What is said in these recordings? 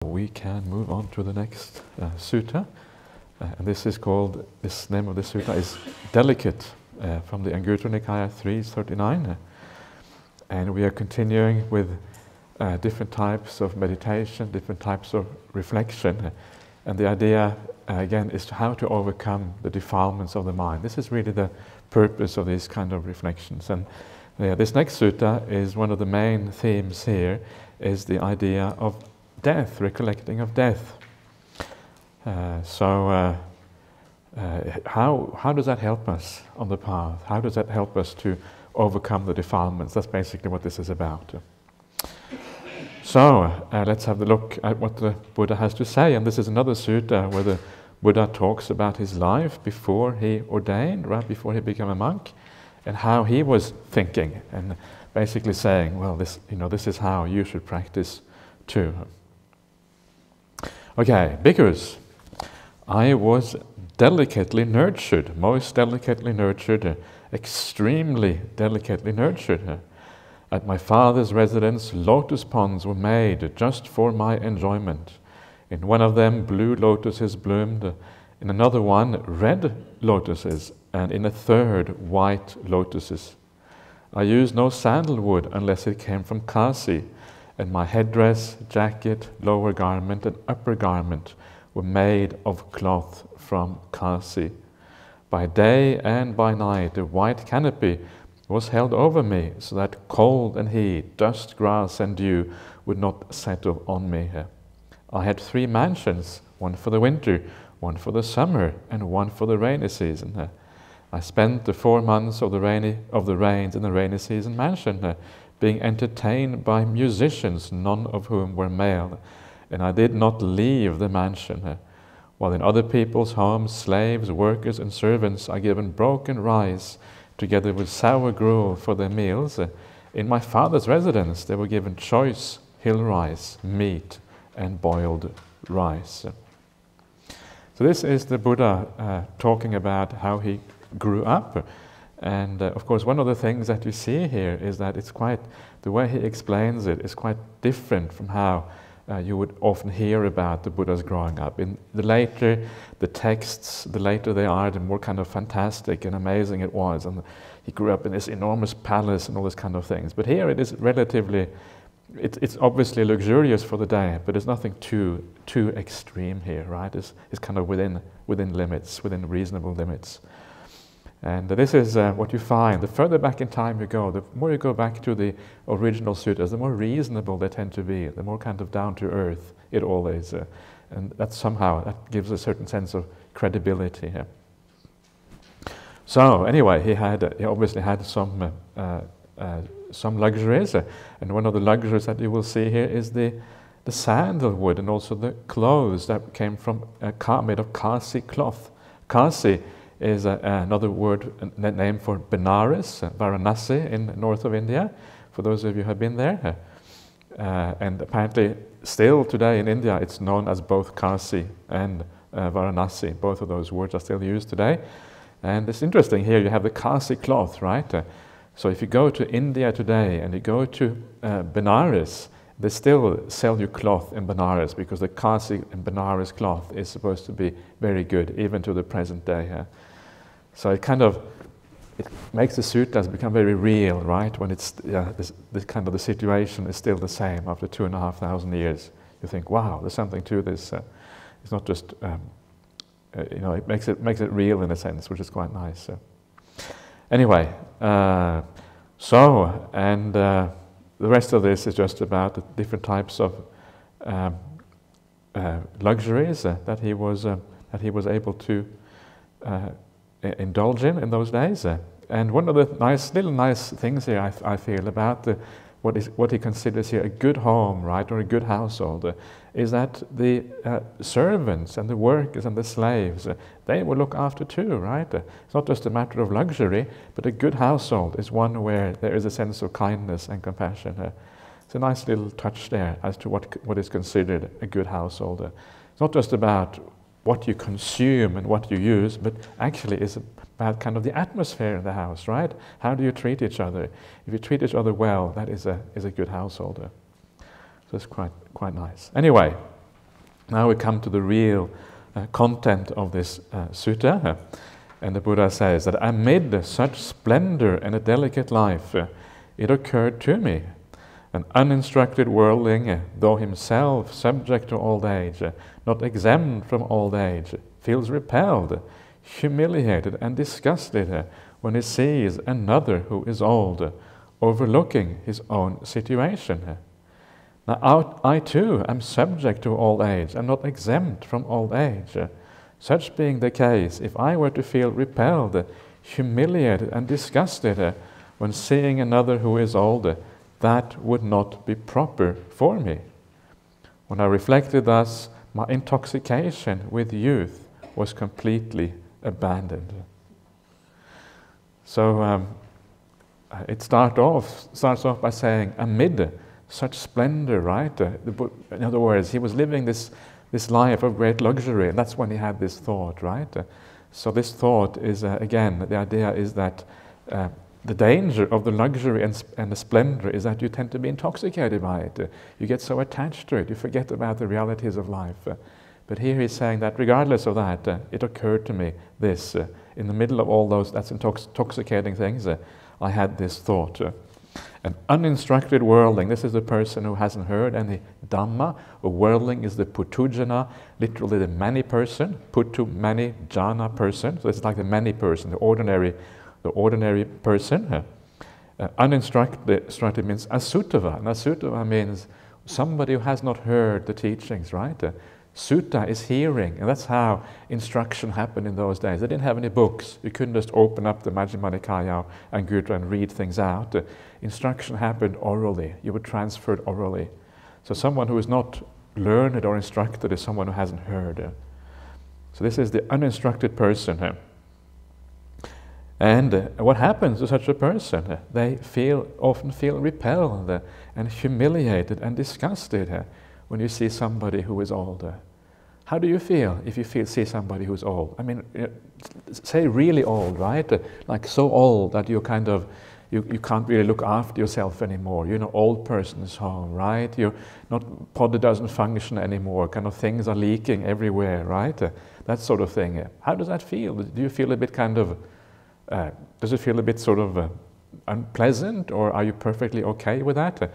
We can move on to the next sutta, and this is called, this name of the sutta is Delicate, from the Anguttara Nikaya 339, and we are continuing with different types of meditation, different types of reflection, and the idea again is how to overcome the defilements of the mind. This is really the purpose of these kind of reflections, and this next sutta is one of the main themes here, is the idea of death, recollecting of death. How does that help us on the path? How does that help us to overcome the defilements? That's basically what this is about. So let's have a look at what the Buddha has to say. And this is another sutta where the Buddha talks about his life before he ordained, right before he became a monk, and how he was thinking, and basically saying, well, this is how you should practice too. Okay, bhikkhus, I was delicately nurtured, most delicately nurtured, extremely delicately nurtured. At my father's residence, lotus ponds were made just for my enjoyment. In one of them, blue lotuses bloomed, in another one, red lotuses, and in a third, white lotuses. I used no sandalwood unless it came from Kasi, and my headdress, jacket, lower garment, and upper garment were made of cloth from Kasi. By day and by night, a white canopy was held over me, so that cold and heat, dust, grass, and dew would not settle on me. I had 3 mansions, one for the winter, one for the summer, and one for the rainy season. I spent the 4 months of the rains in the rainy season mansion, being entertained by musicians, none of whom were male, and I did not leave the mansion. While in other people's homes, slaves, workers, and servants are given broken rice, together with sour gruel for their meals, in my father's residence they were given choice hill rice, meat, and boiled rice. So this is the Buddha talking about how he grew up. And of course, one of the things that you see here is that the way he explains it is quite different from how you would often hear about the Buddha's growing up. In the later the texts, the later they are, the more kind of fantastic and amazing it was. And he grew up in this enormous palace and all these kind of things. But here it is relatively, it's obviously luxurious for the day, but there's nothing too extreme here, right? It's kind of within limits, within reasonable limits. And this is what you find. The further back in time you go, the more you go back to the original suttas, the more reasonable they tend to be, the more kind of down to earth it all is. And that that gives a certain sense of credibility here. So anyway, he obviously had some luxuries, and one of the luxuries that you will see here is the sandalwood and also the clothes that came from made of Kasi cloth. Kasi is another word, a name for Benares, Varanasi in the north of India, for those of you who have been there. And apparently still today in India it's known as both Kasi and Varanasi. Both of those words are still used today. And it's interesting here, you have the Kasi cloth, right? So if you go to India today and you go to Benares, they still sell you cloth in Benares because the Kasi and Benares cloth is supposed to be very good, even to the present day. So it makes the suttas become very real, right? When it's this kind of the situation is still the same after 2,500 years. You think, wow, there's something to this. It's not just, it makes it real in a sense, which is quite nice. Anyway, the rest of this is just about the different types of luxuries that he was able to indulge in those days. And one of the nice things here I feel about what he considers here a good home, right, or a good household, is that the servants and the workers and the slaves, they will look after too, right? It's not just a matter of luxury, but a good household is one where there is a sense of kindness and compassion. It's a nice little touch there as to what is considered a good household. It's not just about what you consume and what you use, but actually it's about kind of the atmosphere in the house, right? How do you treat each other? If you treat each other well, that is a good household. So it's quite nice. Anyway, Now we come to the real content of this sutta. And the Buddha says that amid such splendor and a delicate life, it occurred to me, an uninstructed worldling, though himself subject to old age, not exempt from old age, feels repelled, humiliated and disgusted when he sees another who is old, overlooking his own situation. Now I too am subject to old age and not exempt from old age. Such being the case, if I were to feel repelled, humiliated and disgusted when seeing another who is older, that would not be proper for me. When I reflected thus, my intoxication with youth was completely abandoned. So it starts off by saying, amid such splendor, right? In other words, he was living this life of great luxury, and that's when he had this thought, right? So this thought is, again, the idea is that the danger of the luxury and the splendor is that you tend to be intoxicated by it. You get so attached to it, you forget about the realities of life. But here he's saying that regardless of that, it occurred to me this, in the middle of all those that's intoxicating things, I had this thought. An uninstructed worldling, this is the person who hasn't heard any Dhamma. A worldling is the putujana, literally the many person, putu, many, jana, person. So it's like the many person, the ordinary person. Uninstructed means asutava. And asutava means somebody who has not heard the teachings, right? Sutta is hearing, and that's how instruction happened in those days. They didn't have any books. You couldn't just open up the Majjhima Nikaya and Gutra and read things out. Instruction happened orally. You were transferred orally. So someone who is not learned or instructed is someone who hasn't heard. So this is the uninstructed person. And what happens to such a person? They often feel repelled and humiliated and disgusted when you see somebody who is older. How do you feel if you see somebody who's old? I mean, say really old, right? Like so old that you kind of, you can't really look after yourself anymore. You're an old person's home, right? You're not, body doesn't function anymore, kind of things are leaking everywhere, right? That sort of thing. How does that feel? Do you feel a bit kind of, does it feel a bit sort of unpleasant, or are you perfectly okay with that?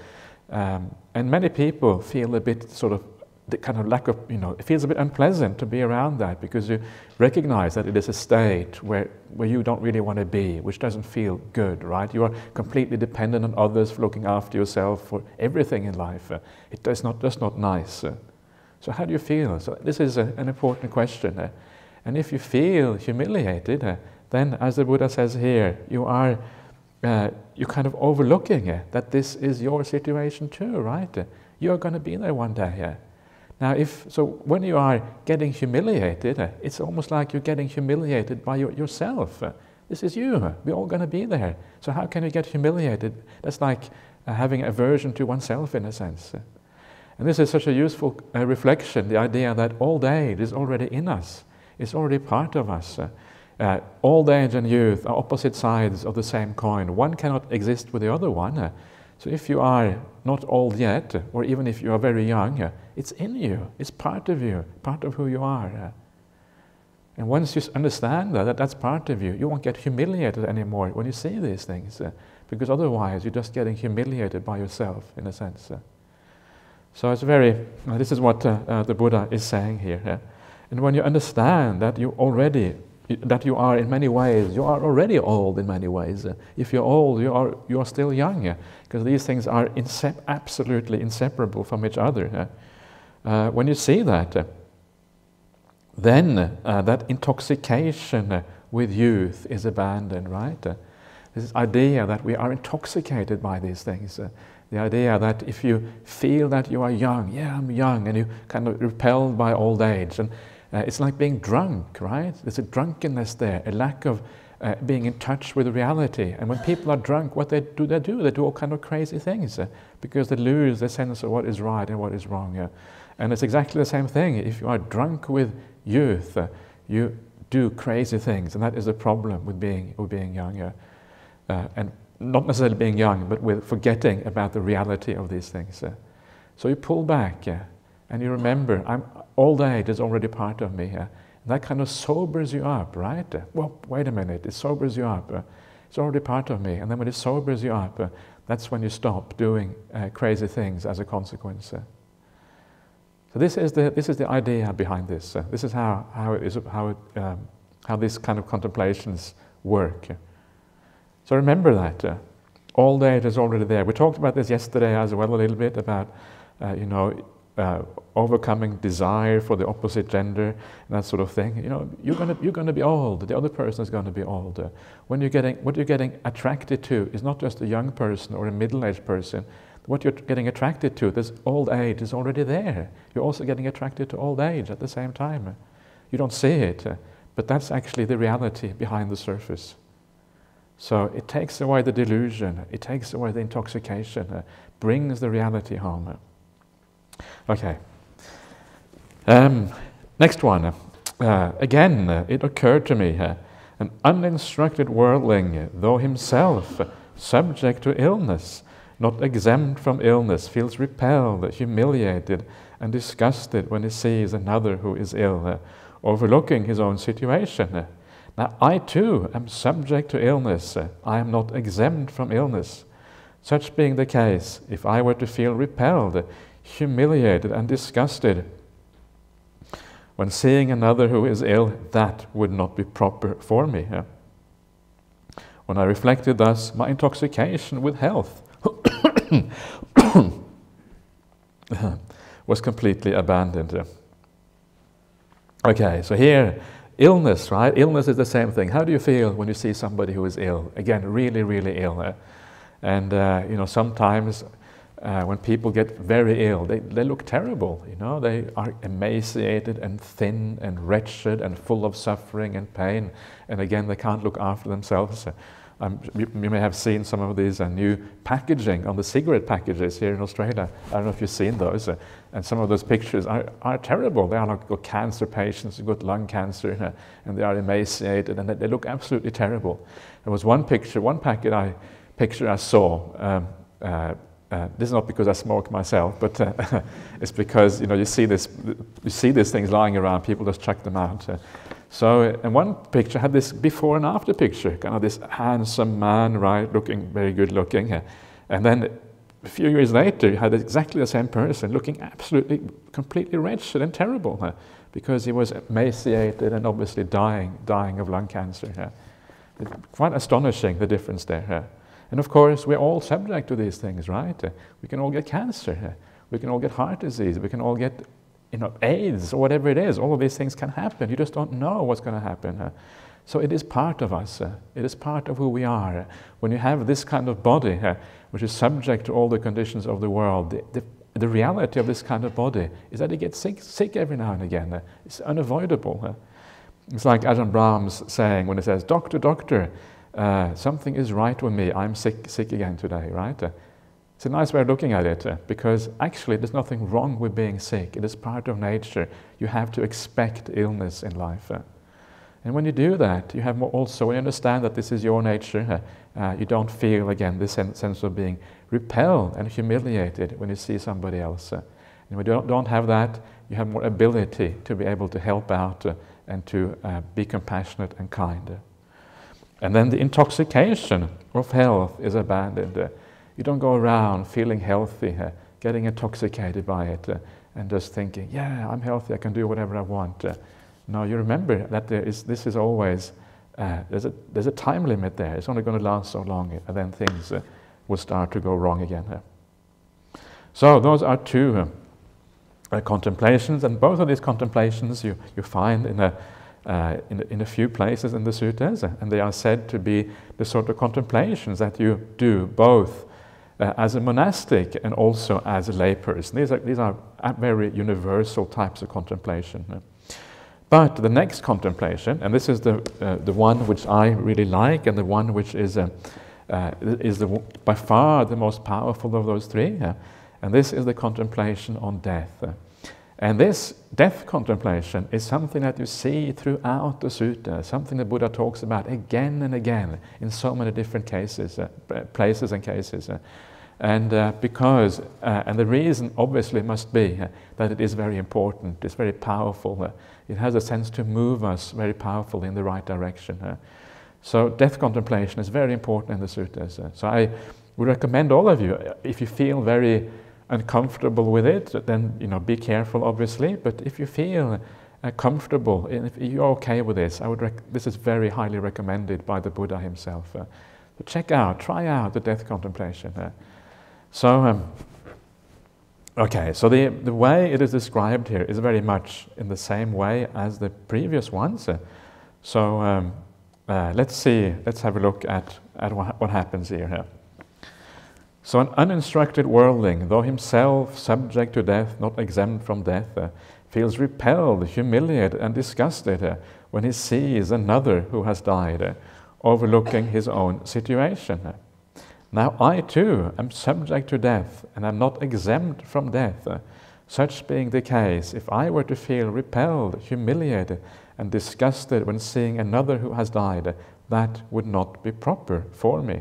And many people feel a bit sort of, the kind of lack of, it feels a bit unpleasant to be around that, because you recognize that it is a state where you don't really want to be, which doesn't feel good, right? You are completely dependent on others for looking after yourself, for everything in life. It's not nice. So how do you feel? So this is an important question. And if you feel humiliated, then as the Buddha says here, you're kind of overlooking that this is your situation too, right? You're going to be there one day. Now, when you are getting humiliated, it's almost like you're getting humiliated by yourself. This is you. We're all going to be there. So how can you get humiliated? That's like having aversion to oneself, in a sense. And this is such a useful reflection, the idea that old age is already in us. It's already part of us. Old age and youth are opposite sides of the same coin. One cannot exist with the other one. So if you are not old yet, or even if you are very young, it's in you, it's part of you, part of who you are. And once you understand that's part of you, you won't get humiliated anymore when you see these things, because otherwise you're just getting humiliated by yourself, in a sense. So it's this is what the Buddha is saying here. And when you understand that you are in many ways, you are already old in many ways. If you're old, you are still young, because these things are absolutely inseparable from each other. When you see that, then that intoxication with youth is abandoned, right? This idea that we are intoxicated by these things. The idea that if you feel that you are young, yeah, I'm young, and you kind of repelled by old age, and it's like being drunk, right? There's a drunkenness there, a lack of being in touch with reality. And when people are drunk, what they do? They do all kind of crazy things because they lose their sense of what is right and what is wrong. And it's exactly the same thing. If you are drunk with youth, you do crazy things, and that is the problem with being young. And not necessarily being young, but with forgetting about the reality of these things. So you pull back. And you remember, old age is already part of me. And that kind of sobers you up, right? Well, wait a minute, it sobers you up. It's already part of me. And then when it sobers you up, that's when you stop doing crazy things as a consequence. So this is the idea behind this. This is how these kind of contemplations work. So remember that. Old age is already there. We talked about this yesterday as well a little bit about, overcoming desire for the opposite gender and that sort of thing. You're going to be old. The other person is going to be old. What you're getting attracted to is not just a young person or a middle-aged person. What you're getting attracted to, this old age is already there. You're also getting attracted to old age at the same time. You don't see it, but that's actually the reality behind the surface. So it takes away the delusion, it takes away the intoxication, brings the reality home. Okay. Next one. Again, it occurred to me, an uninstructed worldling, though himself subject to illness, not exempt from illness, feels repelled, humiliated, and disgusted when he sees another who is ill, overlooking his own situation. Now, I too am subject to illness. I am not exempt from illness. Such being the case, if I were to feel repelled, humiliated, and disgusted when seeing another who is ill, that would not be proper for me. When I reflected thus, my intoxication with health was completely abandoned. Okay, so here, illness, right? Illness is the same thing. How do you feel when you see somebody who is ill? Again, really, really ill. And sometimes when people get very ill, they look terrible. They are emaciated and thin and wretched and full of suffering and pain. And again, they can't look after themselves. You may have seen some of these new packaging on the cigarette packages here in Australia. I don't know if you've seen those. And some of those pictures are terrible. They are like cancer patients who've got lung cancer, and they are emaciated, and they look absolutely terrible. There was one picture I saw. This is not because I smoke myself, but it's because you see these things lying around. People just chuck them out. And one picture had this before and after picture, kind of this handsome man, right, looking very good looking. And then a few years later, you had exactly the same person looking absolutely, completely wretched and terrible because he was emaciated and obviously dying of lung cancer. It's quite astonishing, the difference there. And of course, we're all subject to these things, right? We can all get cancer. We can all get heart disease. We can all get AIDS or whatever it is. All of these things can happen. You just don't know what's going to happen. So it is part of us. It is part of who we are. When you have this kind of body, which is subject to all the conditions of the world, the reality of this kind of body is that it gets sick every now and again. It's unavoidable. It's like Ajahn Brahmali's saying when he says, "Doctor, doctor, something is right with me. I'm sick again today," right? It's a nice way of looking at it, because actually there's nothing wrong with being sick. It is part of nature. You have to expect illness in life. And when you do that, you have also, when you understand that this is your nature, you don't feel, again, this sense of being repelled and humiliated when you see somebody else. And when you don't have that, you have more ability to be able to help out and to be compassionate and kind. And then the intoxication of health is abandoned. You don't go around feeling healthy, getting intoxicated by it, and just thinking, yeah, I'm healthy, I can do whatever I want. No, you remember that this is always, there's a time limit there. It's only going to last so long, and then things will start to go wrong again. So those are two contemplations, and both of these contemplations you find in a few places in the suttas, and they are said to be the sort of contemplations that you do both as a monastic and also as a layperson. These are very universal types of contemplation. But the next contemplation, and this is the one which I really like, and the one which is by far the most powerful of those three, and this is the contemplation on death. And this death contemplation is something that you see throughout the sutta, something the Buddha talks about again and again in so many different cases, places and cases. And because, and the reason obviously must be that it is very important, it's very powerful. It has a sense to move us very powerfully in the right direction. So death contemplation is very important in the suttas. So I would recommend all of you, if you feel very uncomfortable with it, then be careful obviously, but if you feel comfortable, and if you're okay with this, this is very highly recommended by the Buddha himself. So try out the death contemplation. Okay, so the way it is described here is very much in the same way as the previous ones. Let's have a look at what happens here. So an uninstructed worldling, though himself subject to death, not exempt from death, feels repelled, humiliated, and disgusted when he sees another who has died, overlooking his own situation. Now I too am subject to death, and am not exempt from death. Such being the case, if I were to feel repelled, humiliated, and disgusted when seeing another who has died, that would not be proper for me.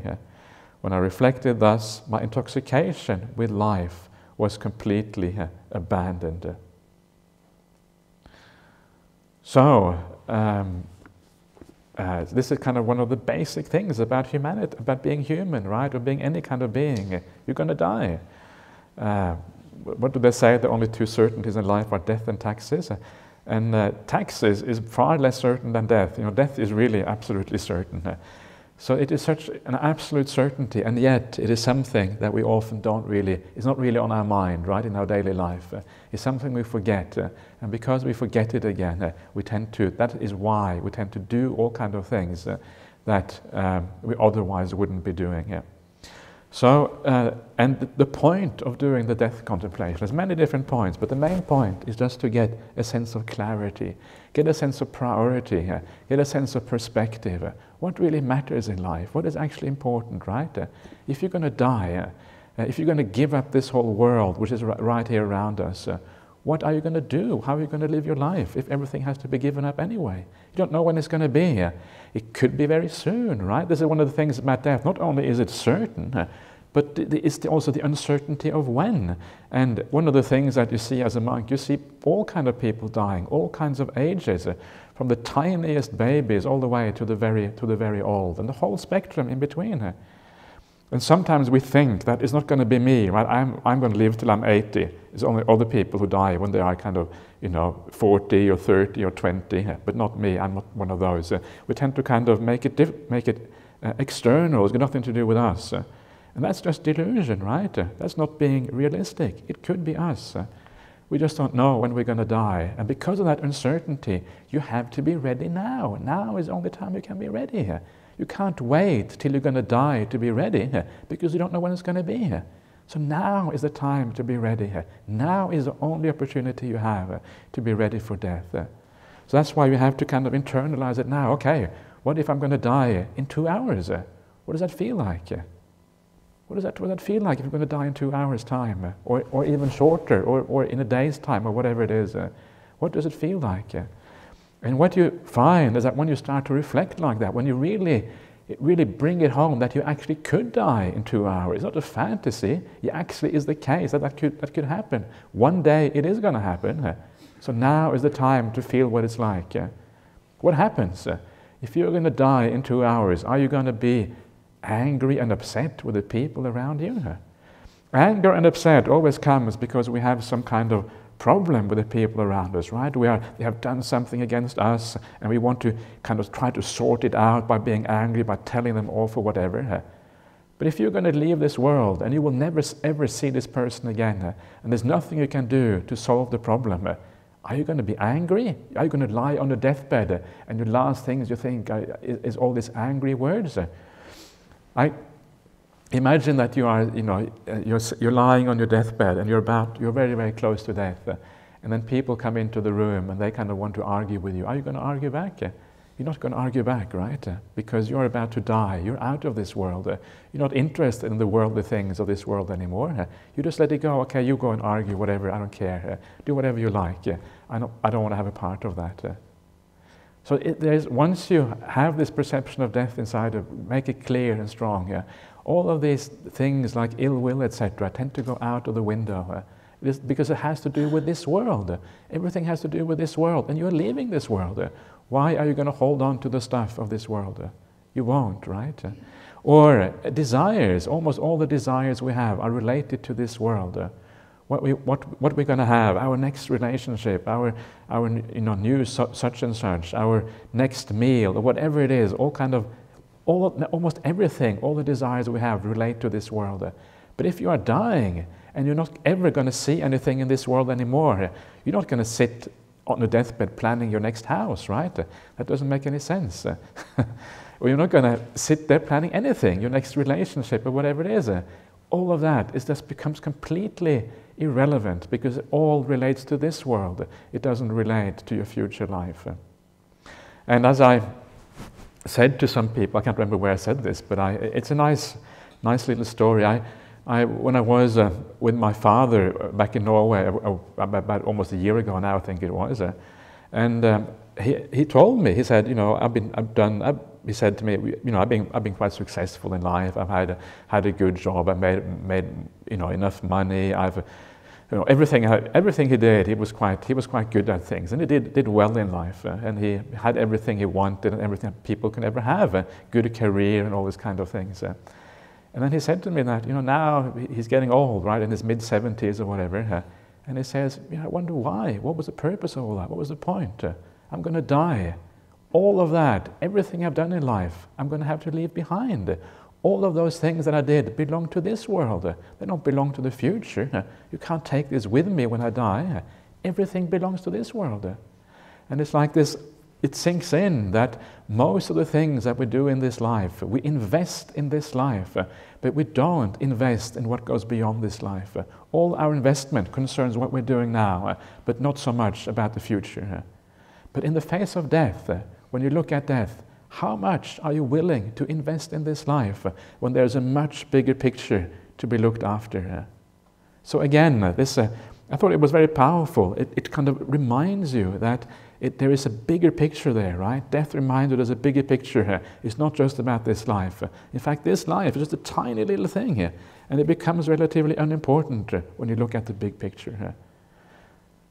When I reflected thus, my intoxication with life was completely abandoned. This is kind of one of the basic things about humanity, about being human, right? Or being any kind of being. You're going to die. What do they say? The only two certainties in life are death and taxes. And taxes is far less certain than death. Death is really absolutely certain. So it is such an absolute certainty, and yet it is something that we often it's not really on our mind, right, in our daily life. It's something we forget, and because we forget it again, that is why we tend to do all kinds of things that we otherwise wouldn't be doing. And the point of doing the death contemplation, there's many different points, but the main point is just to get a sense of clarity, get a sense of priority, get a sense of perspective. What really matters in life? What is actually important, right? If you're going to die, if you're going to give up this whole world, which is right here around us, what are you going to do? How are you going to live your life if everything has to be given up anyway? You don't know when it's going to be. It could be very soon, right? This is one of the things about death. Not only is it certain, but it's also the uncertainty of when. And one of the things that you see as a monk, you see all kinds of people dying, all kinds of ages, from the tiniest babies all the way to the very old, and the whole spectrum in between. And sometimes we think that it's not going to be me, right? I'm going to live till I'm 80. It's only other people who die when they are kind of, 40 or 30 or 20, but not me. I'm not one of those. We tend to kind of make it external. It's got nothing to do with us. And that's just delusion, right? That's not being realistic. It could be us. We just don't know when we're going to die. And because of that uncertainty, you have to be ready now. Now is the only time you can be ready. You can't wait till you're going to die to be ready, because you don't know when it's going to be. So now is the time to be ready. Now is the only opportunity you have to be ready for death. So that's why you have to kind of internalize it now. Okay, what if I'm going to die in 2 hours? What does that feel like? What does that feel like if you're going to die in 2 hours' time, or even shorter, or in a day's time, or whatever it is? What does it feel like? And what you find is that when you start to reflect like that, when you really bring it home that you actually could die in 2 hours, it's not a fantasy. It actually is the case that could happen. One day it is going to happen. So now is the time to feel what it's like. What happens? If you're going to die in 2 hours, are you going to be angry and upset with the people around you? Anger and upset always comes because we have some kind of problem with the people around us, right? They have done something against us, and we want to kind of try to sort it out by being angry, by telling them off or whatever. But if you're going to leave this world and you will never ever see this person again, and there's nothing you can do to solve the problem, are you going to be angry? Are you going to lie on the deathbed and the last things you think is all these angry words? I imagine that you are, you're lying on your deathbed and you're very, very close to death, and then people come into the room and they kind of want to argue with you. Are you going to argue back? You're not going to argue back, right? Because you're about to die. You're out of this world. You're not interested in the worldly things of this world anymore. You just let it go. Okay, you go and argue whatever. I don't care. Do whatever you like. I don't want to have a part of that. So once you have this perception of death inside, make it clear and strong, All of these things like ill will, etc., tend to go out of the window. It is because it has to do with this world. Everything has to do with this world, and you're leaving this world. Why are you going to hold on to the stuff of this world? You won't, right? Or desires. Almost all the desires we have are related to this world. What we're going to have, our next relationship, our new such and such, our next meal, or whatever it is, almost everything, all the desires we have relate to this world. But if you are dying and you're not ever going to see anything in this world anymore, you're not going to sit on the deathbed planning your next house, right? That doesn't make any sense. Or you're not going to sit there planning anything, your next relationship or whatever it is. All of that just becomes completely irrelevant because it all relates to this world. It doesn't relate to your future life. And as I said to some people, I can't remember where I said this, but it's a nice little story. When I was with my father back in Norway about almost a year ago now, I think it was, and he told me, he said, he said to me, I've been quite successful in life. I've had a good job. I made enough money. Everything he did, he was quite good at things, and he did well in life, and he had everything he wanted and everything people can ever have, a good career and all these kind of things. And then he said to me that now he's getting old, right, in his mid-70s or whatever, and he says, I wonder why. What was the purpose of all that? What was the point? I'm going to die. All of that, everything I've done in life, I'm going to have to leave behind. All of those things that I did belong to this world. They don't belong to the future. You can't take this with me when I die. Everything belongs to this world. And it's like this, it sinks in that most of the things that we do in this life, we invest in this life, but we don't invest in what goes beyond this life. All our investment concerns what we're doing now, but not so much about the future. But in the face of death, when you look at death, how much are you willing to invest in this life when there's a much bigger picture to be looked after? So again, I thought it was very powerful. It kind of reminds you that there is a bigger picture there, right? Death reminds you there's a bigger picture here. It's not just about this life. In fact, this life is just a tiny little thing here, and it becomes relatively unimportant when you look at the big picture.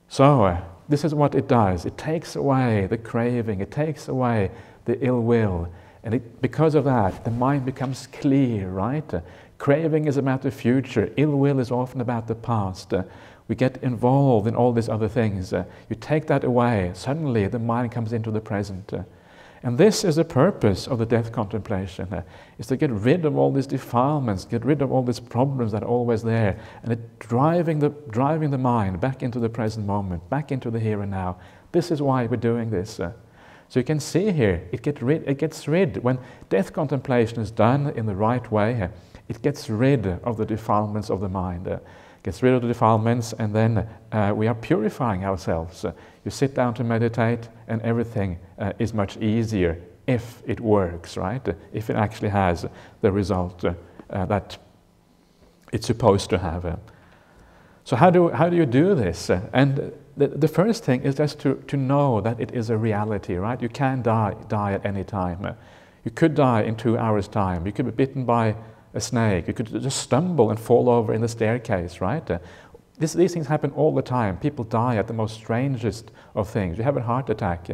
So this is what it does. It takes away the craving. It takes away the ill will. And because of that, the mind becomes clear, right? Craving is about the future. Ill will is often about the past. We get involved in all these other things. You take that away, suddenly the mind comes into the present. And this is the purpose of the death contemplation, is to get rid of all these defilements, get rid of all these problems that are always there, and driving the mind back into the present moment, back into the here and now. This is why we're doing this. So you can see here, it gets rid, when death contemplation is done in the right way, it gets rid of the defilements of the mind. Gets rid of the defilements, and then we are purifying ourselves. You sit down to meditate, and everything is much easier if it works, right? If it actually has the result that it's supposed to have. So how do you do this? And the first thing is just to know that it is a reality, right? You can die at any time. You could die in 2 hours' time. You could be bitten by a snake. You could just stumble and fall over in the staircase, right? These things happen all the time. People die at the most strangest of things. You have a heart attack,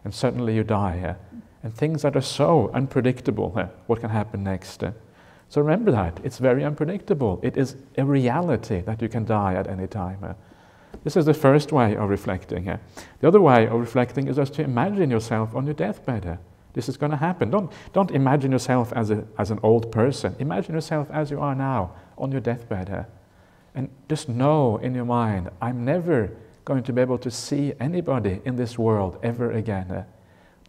and suddenly you die. And things that are so unpredictable, what can happen next? So remember that. It's very unpredictable. It is a reality that you can die at any time. This is the first way of reflecting. The other way of reflecting is just to imagine yourself on your deathbed. This is going to happen. Don't imagine yourself as an old person. Imagine yourself as you are now on your deathbed. And just know in your mind, I'm never going to be able to see anybody in this world ever again.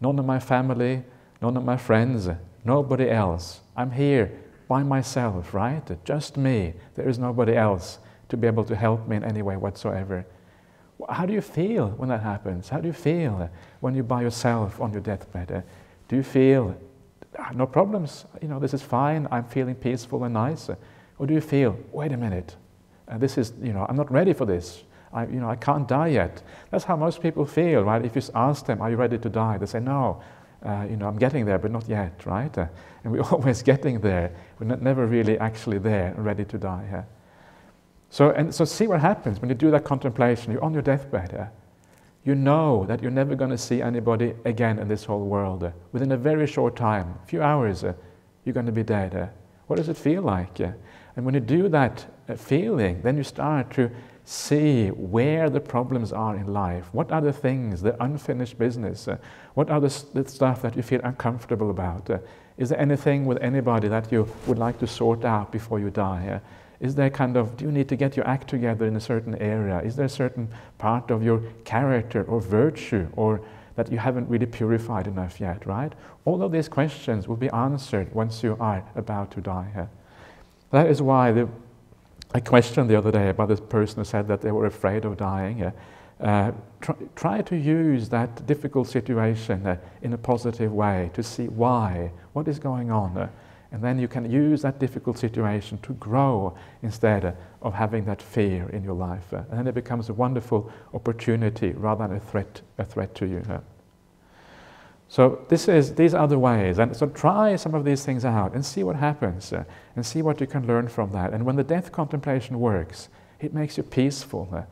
None of my family, none of my friends, nobody else. I'm here by myself, right? Just me. There is nobody else to be able to help me in any way whatsoever. How do you feel when that happens? How do you feel when you're by yourself on your deathbed? Do you feel, no problems, this is fine, I'm feeling peaceful and nice? Or do you feel, wait a minute, this is, I'm not ready for this. I can't die yet. That's how most people feel, right? If you ask them, are you ready to die? They say, no, I'm getting there, but not yet, right? And we're always getting there. We're never really actually there and ready to die. So see what happens when you do that contemplation. You're on your deathbed. You know that you're never going to see anybody again in this whole world. Within a very short time, a few hours, you're going to be dead. What does it feel like? And when you do that feeling, then you start to see where the problems are in life. What are the things, the unfinished business? What are the stuff that you feel uncomfortable about? Is there anything with anybody that you would like to sort out before you die? Is there do you need to get your act together in a certain area? Is there a certain part of your character or virtue or that you haven't really purified enough yet, right? All of these questions will be answered once you are about to die. That is why I questioned the other day about this person who said that they were afraid of dying. Try to use that difficult situation in a positive way to see why, what is going on. And then you can use that difficult situation to grow instead of having that fear in your life. And then it becomes a wonderful opportunity rather than a threat to you. So these are the ways. And so try some of these things out and see what happens and see what you can learn from that. And when the death contemplation works, it makes you peaceful.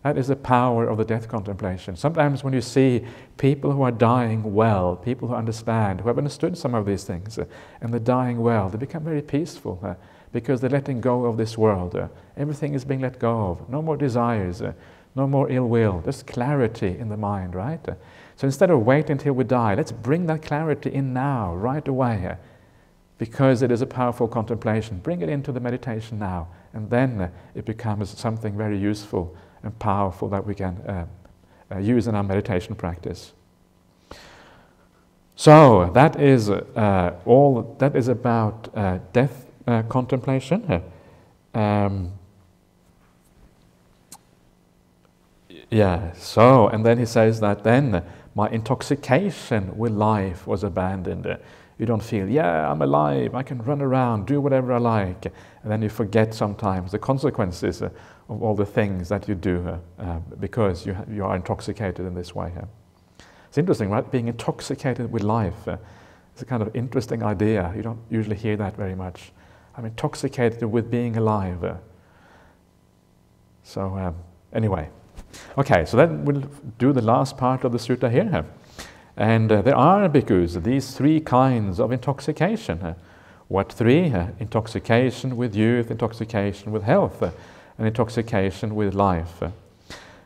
That is the power of the death contemplation. Sometimes when you see people who are dying well, people who understand, who have understood some of these things, and they're dying well, they become very peaceful because they're letting go of this world. Everything is being let go of. No more desires, no more ill will, just clarity in the mind, right? So instead of waiting until we die, let's bring that clarity in now, right away, because it is a powerful contemplation. Bring it into the meditation now, and then it becomes something very useful and powerful that we can use in our meditation practice. So that is all that is about death contemplation. So and then he says that then my intoxication with life was abandoned. You don't feel, I'm alive, I can run around, do whatever I like. And then you forget sometimes the consequences of all the things that you do because you are intoxicated in this way. It's interesting, right? Being intoxicated with life. It's a kind of interesting idea. You don't usually hear that very much. I'm intoxicated with being alive. Anyway. Okay, so then we'll do the last part of the sutta here. And there are, bhikkhus, these three kinds of intoxication. What three? Intoxication with youth, intoxication with health, and intoxication with life.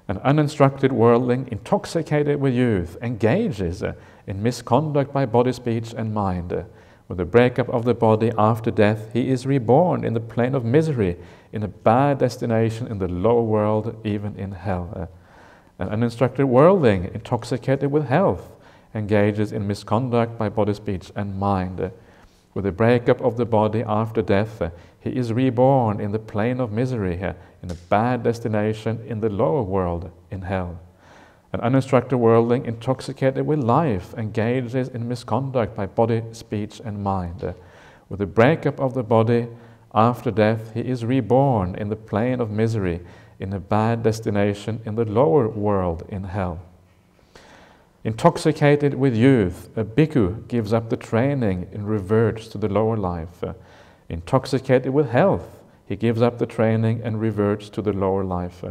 An uninstructed worldling, intoxicated with youth, engages in misconduct by body, speech, and mind. With the breakup of the body after death, he is reborn in the plane of misery, in a bad destination in the lower world, even in hell. An uninstructed worldling, intoxicated with health, engages in misconduct by body, speech, and mind. With the breakup of the body after death, he is reborn in the plane of misery, in a bad destination in the lower world, in hell. An uninstructed worldling, intoxicated with life, engages in misconduct by body, speech, and mind. With the breakup of the body after death, he is reborn in the plane of misery, in a bad destination in the lower world, in hell. Intoxicated with youth, a bhikkhu gives up the training and reverts to the lower life. Intoxicated with health, he gives up the training and reverts to the lower life.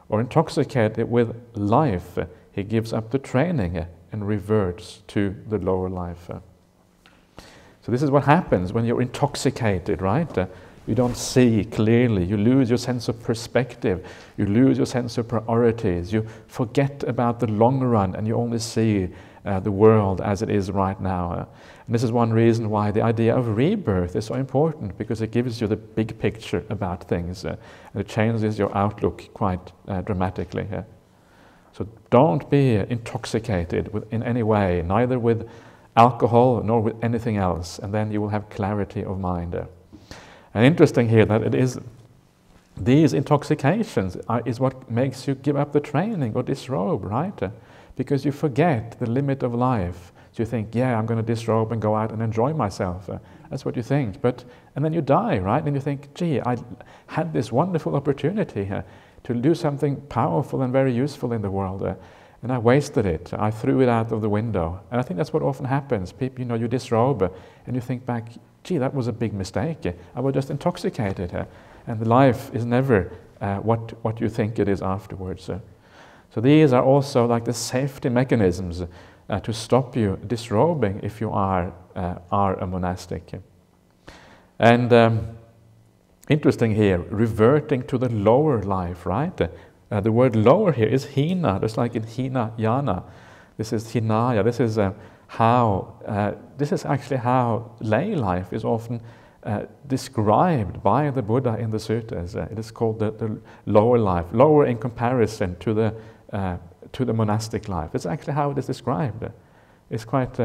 Or intoxicated with life, he gives up the training and reverts to the lower life. So this is what happens when you're intoxicated, right? You don't see clearly, you lose your sense of perspective, you lose your sense of priorities, you forget about the long run and you only see the world as it is right now. And this is one reason why the idea of rebirth is so important, because it gives you the big picture about things and it changes your outlook quite dramatically. So don't be intoxicated in any way, neither with alcohol nor with anything else, and then you will have clarity of mind. And interesting here that it is these intoxications is what makes you give up the training or disrobe, right? Because you forget the limit of life. So you think, I'm going to disrobe and go out and enjoy myself. That's what you think. And then you die, right? And you think, gee, I had this wonderful opportunity to do something powerful and very useful in the world. and I wasted it. I threw it out of the window. And I think that's what often happens. People, you disrobe and you think back, gee, that was a big mistake. I was just intoxicated. And life is never what you think it is afterwards. So these are also like the safety mechanisms to stop you disrobing if you are a monastic. And interesting here, reverting to the lower life, right? The word lower here is hina, just like in Hinayana. This is hinaya. This is actually how lay life is often described by the Buddha in the suttas. It is called the lower life, lower in comparison to the monastic life. It's actually how it is described. It's quite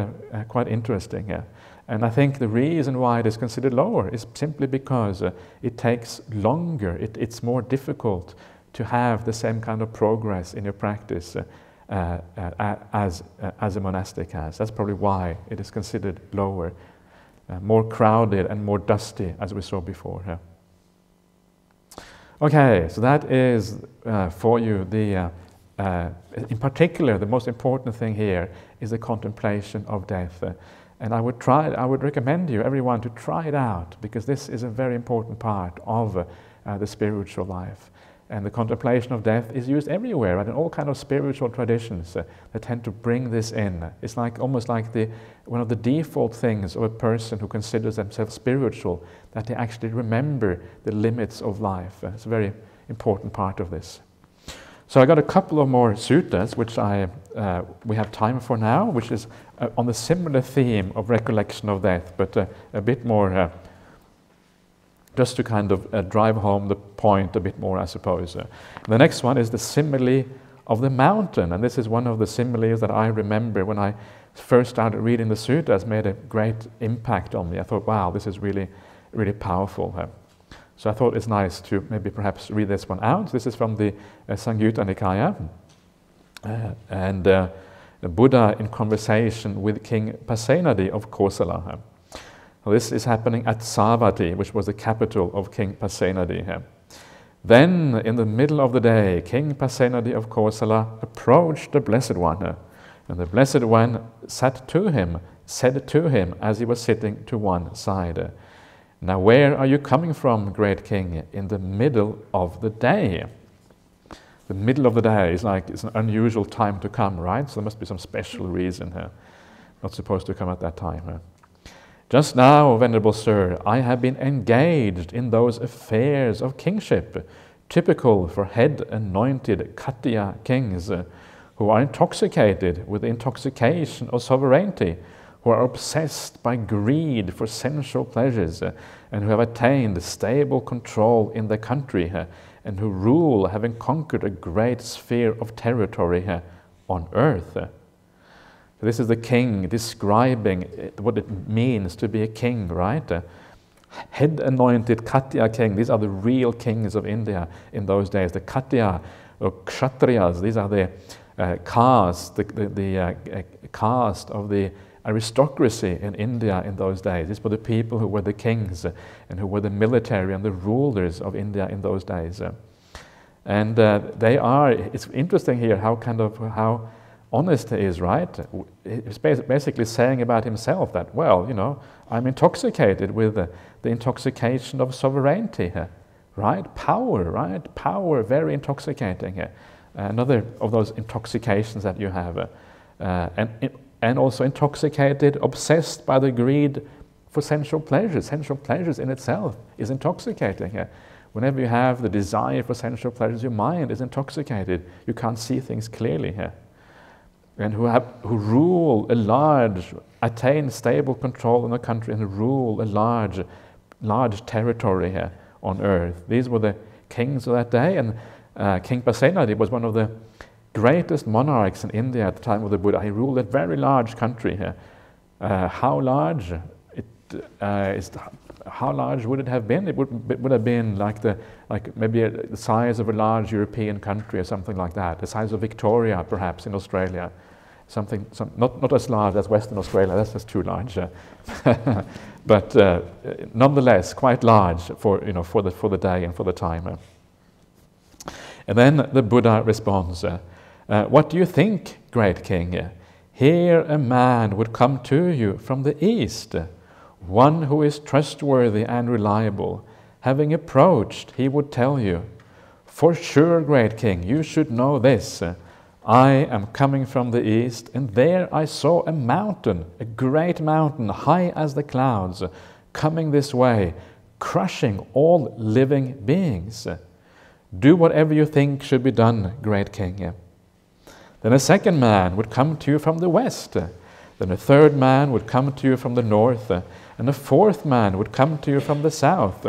interesting. And I think the reason why it is considered lower is simply because it takes longer. It's more difficult to have the same kind of progress in your practice as a monastic has. That's probably why it is considered lower, more crowded and more dusty, as we saw before. Okay, so that is for you in particular, the most important thing here is the contemplation of death. And I would recommend you, everyone, to try it out, because this is a very important part of the spiritual life. And the contemplation of death is used everywhere, and in all kinds of spiritual traditions that tend to bring this in. It's almost like one of the default things of a person who considers themselves spiritual, that they actually remember the limits of life. It's a very important part of this. So I got a couple of more suttas, which we have time for now, which is on the similar theme of recollection of death, but a bit more just to kind of drive home the point a bit more, I suppose. The next one is the simile of the mountain, and this is one of the similes that I remember when I first started reading the suttas, made a great impact on me. I thought, wow, this is really, really powerful. So I thought it's nice to maybe perhaps read this one out. This is from the Samyutta Nikaya, and the Buddha in conversation with King Pasenadi of Kosala. This is happening at Savatthi, which was the capital of King Pasenadi. Then, in the middle of the day, King Pasenadi of Kosala approached the Blessed One, and the Blessed One said to him, as he was sitting to one side, "Now where are you coming from, great king, in the middle of the day?" The middle of the day is it's an unusual time to come, right? So there must be some special reason here. Not supposed to come at that time. "Just now, Venerable Sir, I have been engaged in those affairs of kingship, typical for head-anointed Khattiya kings, who are intoxicated with the intoxication of sovereignty, who are obsessed by greed for sensual pleasures, and who have attained stable control in the country, and who rule, having conquered a great sphere of territory on earth." This is the king describing what it means to be a king, right? Head-anointed Khattiya king, these are the real kings of India in those days. The Khattiya, or Kshatriyas, these are the caste, the caste of the aristocracy in India in those days. These were the people who were the kings and who were the military and the rulers of India in those days. And it's interesting here how honest he is, right? He's basically saying about himself that, well, I'm intoxicated with the intoxication of sovereignty, right? Power, right? Power, very intoxicating. Another of those intoxications that you have. And also intoxicated, obsessed by the greed for sensual pleasures. Sensual pleasures in itself is intoxicating. Whenever you have the desire for sensual pleasures, your mind is intoxicated. You can't see things clearly here. And who rule attain stable control in the country and rule a large territory here on earth. These were the kings of that day, and King Pasenadi was one of the greatest monarchs in India at the time of the Buddha. He ruled a very large country here. How large? How large would it have been? It would have been maybe the size of a large European country or something like that. The size of Victoria, perhaps, in Australia. Not as large as Western Australia. That's just too large. But nonetheless, quite large for the day and for the time. And then the Buddha responds. What do you think, great king? Here a man would come to you from the east, one who is trustworthy and reliable. Having approached, he would tell you, for sure, great king, you should know this. I am coming from the east, and there I saw a mountain, a great mountain, high as the clouds, coming this way, crushing all living beings. Do whatever you think should be done, great king. Then a second man would come to you from the west. Then a third man would come to you from the north. And a fourth man would come to you from the south,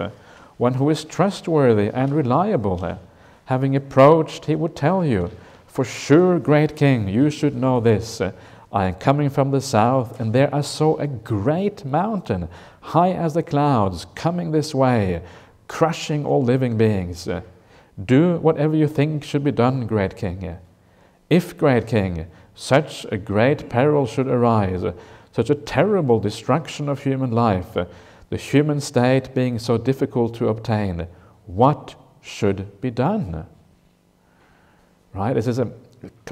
one who is trustworthy and reliable. Having approached, he would tell you, for sure, great king, you should know this. I am coming from the south, and there I saw a great mountain, high as the clouds, coming this way, crushing all living beings. Do whatever you think should be done, great king. If, great king, such a great peril should arise, such a terrible destruction of human life, the human state being so difficult to obtain, what should be done? Right? This is a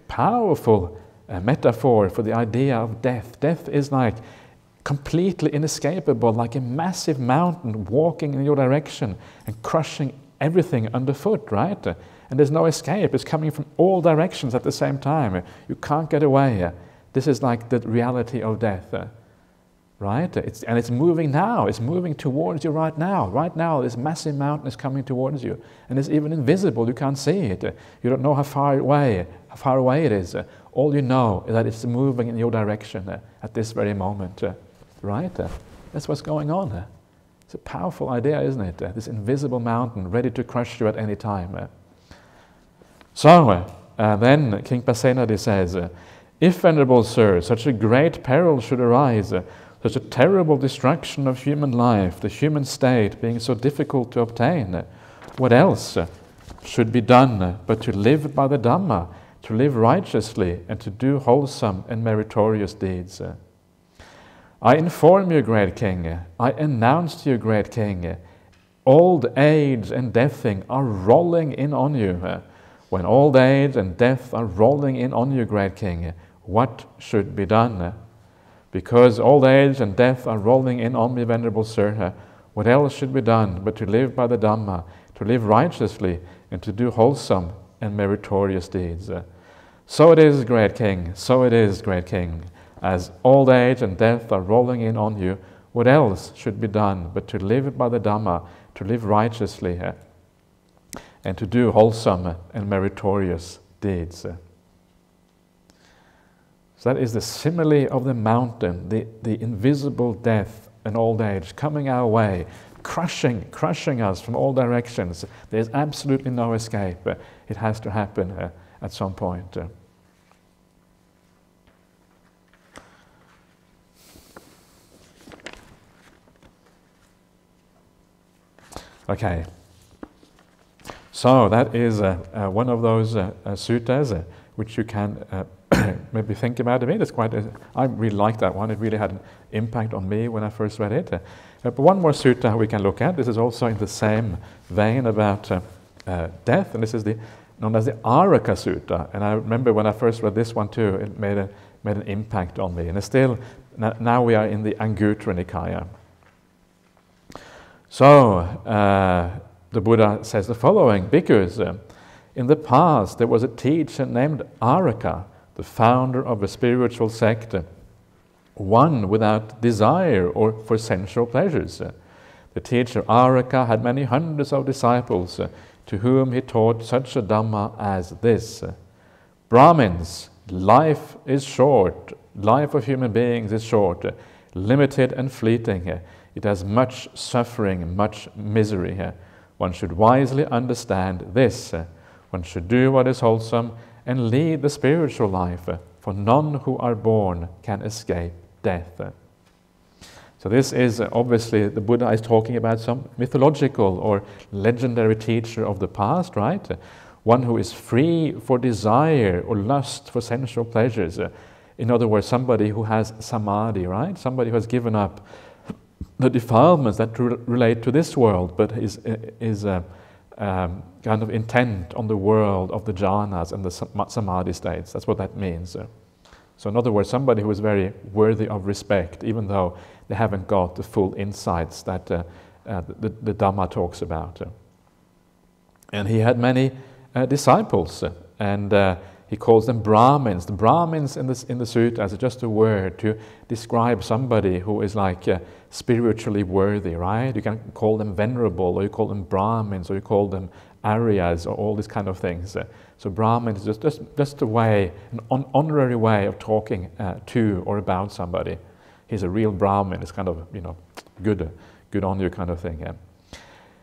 powerful metaphor for the idea of death. Death is like completely inescapable, like a massive mountain walking in your direction and crushing everything underfoot, right? And there's no escape. It's coming from all directions at the same time. You can't get away. This is like the reality of death, right? It's moving now. It's moving towards you right now. Right now, this massive mountain is coming towards you. And it's even invisible. You can't see it. You don't know how far away it is. All you know is that it's moving in your direction at this very moment, right? That's what's going on. It's a powerful idea, isn't it? This invisible mountain ready to crush you at any time. So, then King Pasenadi says, if, Venerable Sir, such a great peril should arise, such a terrible destruction of human life, the human state being so difficult to obtain, what else should be done but to live by the Dhamma, to live righteously, and to do wholesome and meritorious deeds? I inform you, great king, I announce to you, great king, old age and deathing are rolling in on you. When old age and death are rolling in on you, great king, what should be done? Because old age and death are rolling in on me, Venerable Sir, what else should be done but to live by the Dhamma, to live righteously, and to do wholesome and meritorious deeds? So it is, great king, so it is, great king. As old age and death are rolling in on you, what else should be done but to live by the Dhamma, to live righteously, and to do wholesome and meritorious deeds? So that is the simile of the mountain, the invisible death and old age coming our way, crushing us from all directions. There's absolutely no escape. It has to happen at some point. Okay. So that is one of those suttas which you can maybe think about a bit. I really like that one. It really had an impact on me when I first read it. But one more sutta we can look at. This is also in the same vein about death, and this is known as the Araka Sutta. And I remember when I first read this one too, it made an impact on me. And it's still, now we are in the Anguttara Nikaya. So, the Buddha says the following, Bhikkhus, in the past there was a teacher named Araka, the founder of a spiritual sect, one without desire or for sensual pleasures. The teacher Araka had many hundreds of disciples to whom he taught such a Dhamma as this. Brahmins, life is short, life of human beings is short, limited and fleeting. It has much suffering, much misery. One should wisely understand this. One should do what is wholesome and lead the spiritual life, for none who are born can escape death. So this is obviously, the Buddha is talking about some mythological or legendary teacher of the past, right? One who is free for desire or lust for sensual pleasures. In other words, somebody who has samadhi, right? Somebody who has given up the defilements that relate to this world, but is kind of intent on the world of the jhanas and the samadhi states. That's what that means. So in other words, somebody who is very worthy of respect, even though they haven't got the full insights that the Dhamma talks about. And he had many disciples, and he calls them Brahmins. The Brahmins in the suttas is just a word to describe somebody who is like spiritually worthy, right? You can call them venerable, or you call them Brahmins, or you call them Aryas, or all these kind of things. So Brahmin is just a way, an honorary way of talking to or about somebody. He's a real Brahmin. It's kind of, good on you kind of thing.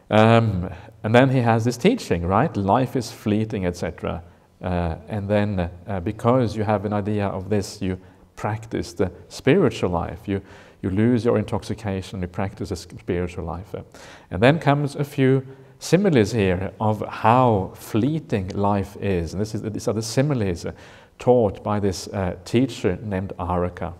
And then he has this teaching, right? Life is fleeting, etc. And then because you have an idea of this, you practice the spiritual life. You lose your intoxication, you practice a spiritual life. And then comes a few similes here of how fleeting life is. And these are the similes taught by this teacher named Araka.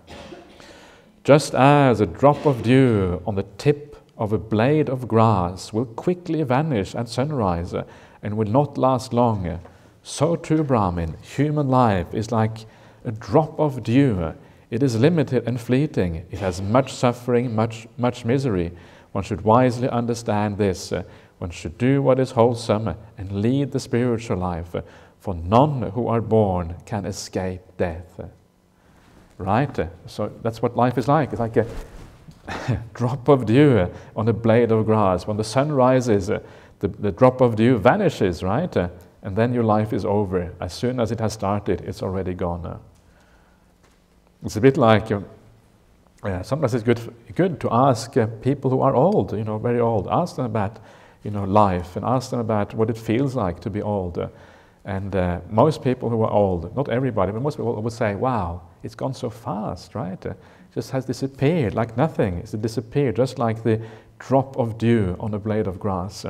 Just as a drop of dew on the tip of a blade of grass will quickly vanish at sunrise and will not last long, so too, Brahmin, human life is like a drop of dew. It is limited and fleeting. It has much suffering, much misery. One should wisely understand this. One should do what is wholesome and lead the spiritual life, for none who are born can escape death. Right? So that's what life is like. It's like a drop of dew on a blade of grass. When the sun rises, the drop of dew vanishes, right? And then your life is over. As soon as it has started, it's already gone. It's a bit like, sometimes it's good to ask people who are old, very old. Ask them about, life, and ask them about what it feels like to be old. And most people who are old, not everybody, but most people would say, wow, it's gone so fast, right? It just has disappeared like nothing. It's disappeared, just like the drop of dew on a blade of grass.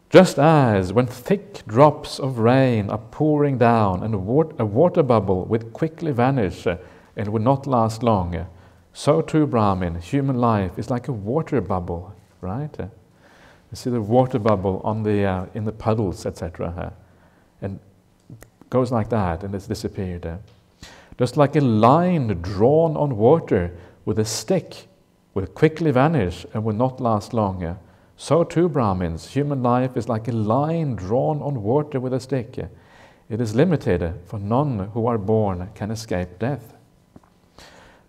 Just as when thick drops of rain are pouring down and a water bubble would quickly vanish and would not last long, so too, Brahmin, human life is like a water bubble, right? You see the water bubble on in the puddles, etc. And it goes like that, and it's disappeared. Just like a line drawn on water with a stick will quickly vanish and will not last long. So too, Brahmins, human life is like a line drawn on water with a stick. It is limited, for none who are born can escape death.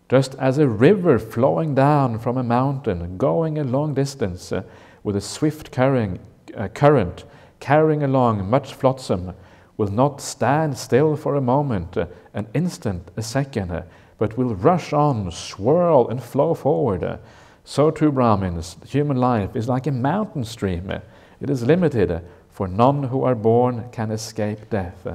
Just as a river flowing down from a mountain, going a long distance with a swift current, carrying along much flotsam, will not stand still for a moment, an instant, a second, but will rush on, swirl and flow forward. So too, Brahmins, human life is like a mountain stream. It is limited, for none who are born can escape death.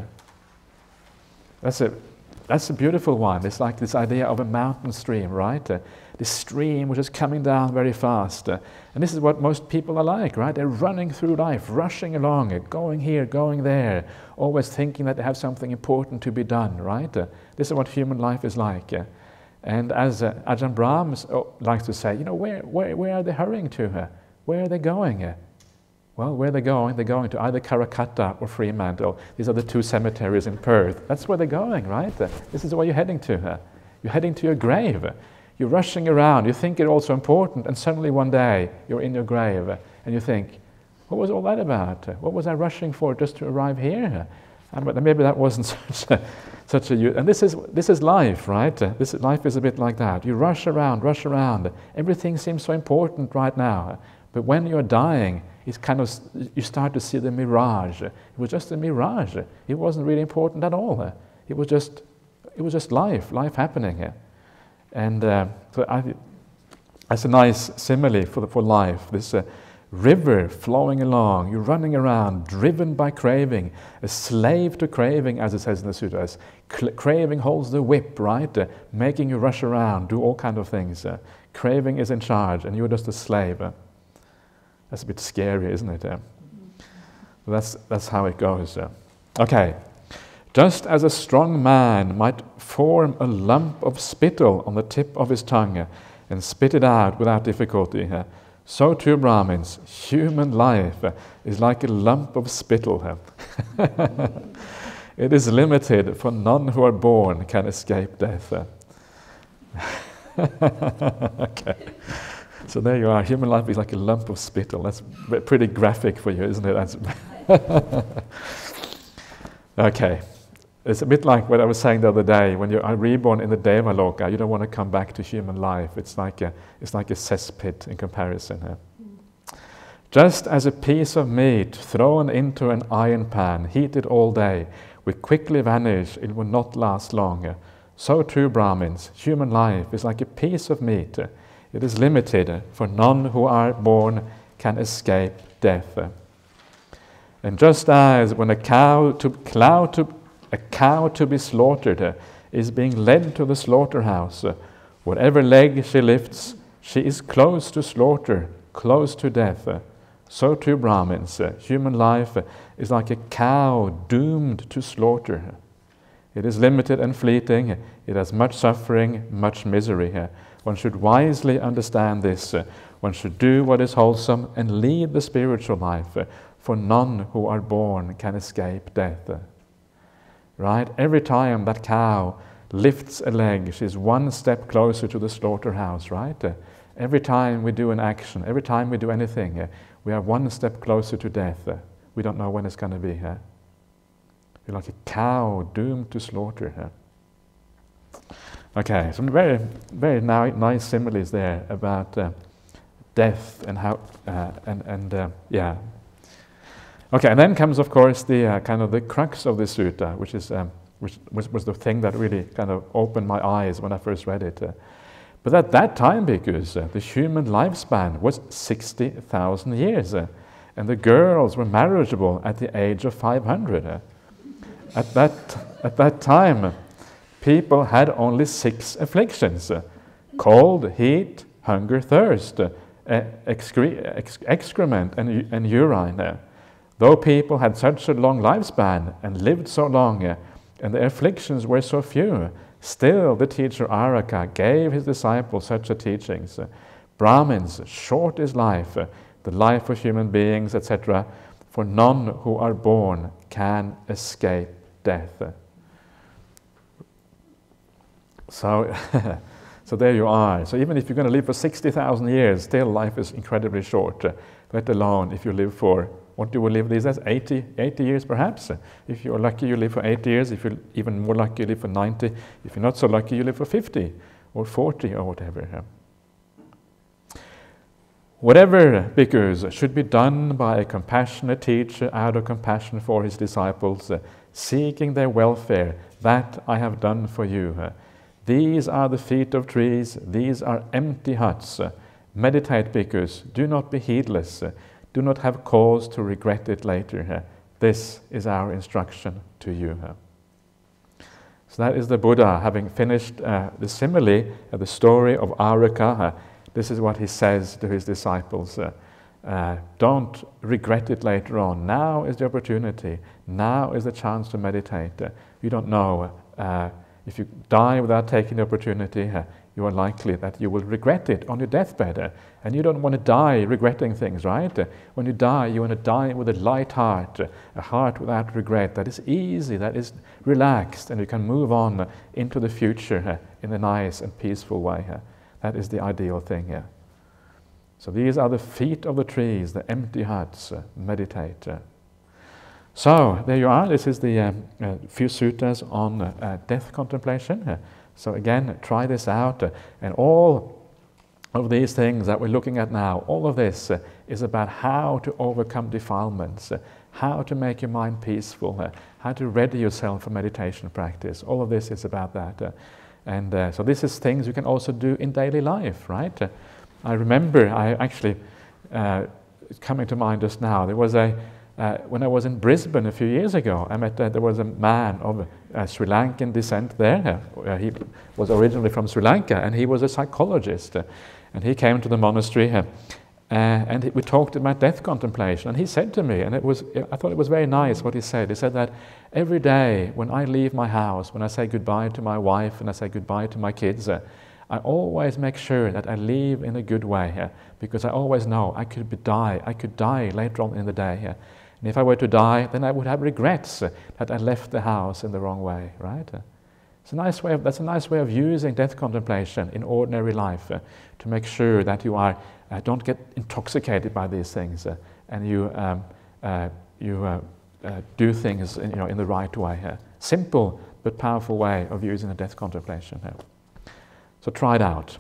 That's a beautiful one. It's like this idea of a mountain stream, right? This stream which is coming down very fast. And this is what most people are like, right? They're running through life, rushing along, going here, going there, always thinking that they have something important to be done, right? This is what human life is like. And as Ajahn Brahms likes to say, where are they hurrying to? Where are they going? Well, where are they going? They're going to either Karrakatta or Fremantle. These are the two cemeteries in Perth. That's where they're going, right? This is where you're heading to. You're heading to your grave. You're rushing around. You think it's also important, and suddenly one day you're in your grave, and you think, what was all that about? What was I rushing for just to arrive here? But maybe that wasn't such a. And this is life, right? Life is a bit like that. You rush around. Everything seems so important right now. But when you're dying, it's kind of, you start to see the mirage. It was just a mirage. It wasn't really important at all. It was just life happening. And that's a nice simile for life. This river flowing along, you're running around, driven by craving, a slave to craving, as it says in the sutras. Craving holds the whip, right? Making you rush around, do all kind of things. Craving is in charge, and you're just a slave. That's a bit scary, isn't it? That's how it goes. Okay. Just as a strong man might form a lump of spittle on the tip of his tongue and spit it out without difficulty, So too, Brahmins, human life is like a lump of spittle. It is limited, for none who are born can escape death. Okay. So there you are. Human life is like a lump of spittle. That's pretty graphic for you, isn't it? Okay. It's a bit like what I was saying the other day. When you are reborn in the Devaloka, you don't want to come back to human life. It's like a cesspit in comparison. Just as a piece of meat thrown into an iron pan, heated all day, will quickly vanish, it will not last long. So too, Brahmins, human life is like a piece of meat. It is limited, for none who are born can escape death. And just as when a cow to be slaughtered is being led to the slaughterhouse, whatever leg she lifts, she is close to slaughter, close to death. So too, Brahmins, human life is like a cow doomed to slaughter. It is limited and fleeting. It has much suffering, much misery. One should wisely understand this. One should do what is wholesome and lead the spiritual life, for none who are born can escape death. Right? Every time that cow lifts a leg, she's one step closer to the slaughterhouse, right? Every time we do an action, every time we do anything, we are one step closer to death. We don't know when it's going to be. We're like a cow doomed to slaughter. Okay, some very, very nice similes there about death and how, yeah. Okay, and then comes, of course, the kind of the crux of the sutta, which was the thing that really kind of opened my eyes when I first read it. But at that time, because the human lifespan was 60,000 years, and the girls were marriageable at the age of 500. At that time, people had only 6 afflictions: cold, heat, hunger, thirst, excrement, and urine. Though people had such a long lifespan and lived so long, and the afflictions were so few, still the teacher Araka gave his disciples such a teachings. Brahmins, short is life, the life of human beings, etc., for none who are born can escape death. So, so there you are. So even if you're going to live for 60,000 years, still life is incredibly short, let alone if you live for, what do we live these days, 80 years perhaps? If you're lucky, you live for 80 years. If you're even more lucky, you live for 90. If you're not so lucky, you live for 50 or 40 or whatever. Whatever, bhikkhus, should be done by a compassionate teacher out of compassion for his disciples, seeking their welfare, that I have done for you. These are the feet of trees, these are empty huts. Meditate, bhikkhus, do not be heedless. Do not have cause to regret it later. This is our instruction to you. So that is the Buddha, having finished the simile, the story of Araka. This is what he says to his disciples. Don't regret it later on. Now is the opportunity. Now is the chance to meditate. You don't know. If you die without taking the opportunity, you are likely that you will regret it on your deathbed. And you don't want to die regretting things, right? When you die, you want to die with a light heart, a heart without regret, that is easy, that is relaxed, and you can move on into the future in a nice and peaceful way. That is the ideal thing. So these are the feet of the trees, the empty huts. Meditate. So there you are. This is the few suttas on death contemplation. So again, try this out. And all of these things that we're looking at now, all of this is about how to overcome defilements, how to make your mind peaceful, how to ready yourself for meditation practice. All of this is about that. So this is things you can also do in daily life, right? I remember, coming to mind just now, there was when I was in Brisbane a few years ago, I met, there was a man of Sri Lankan descent there. He was originally from Sri Lanka, and he was a psychologist. And he came to the monastery, and we talked about death contemplation. And he said to me, and I thought it was very nice what he said. He said that every day when I leave my house, when I say goodbye to my wife and I say goodbye to my kids, I always make sure that I live in a good way, because I always know I could die later on in the day. And if I were to die, then I would have regrets that I left the house in the wrong way, right? It's a nice way of, that's a nice way of using death contemplation in ordinary life to make sure that you are, don't get intoxicated by these things and you do things in the right way. Simple but powerful way of using the death contemplation. So try it out.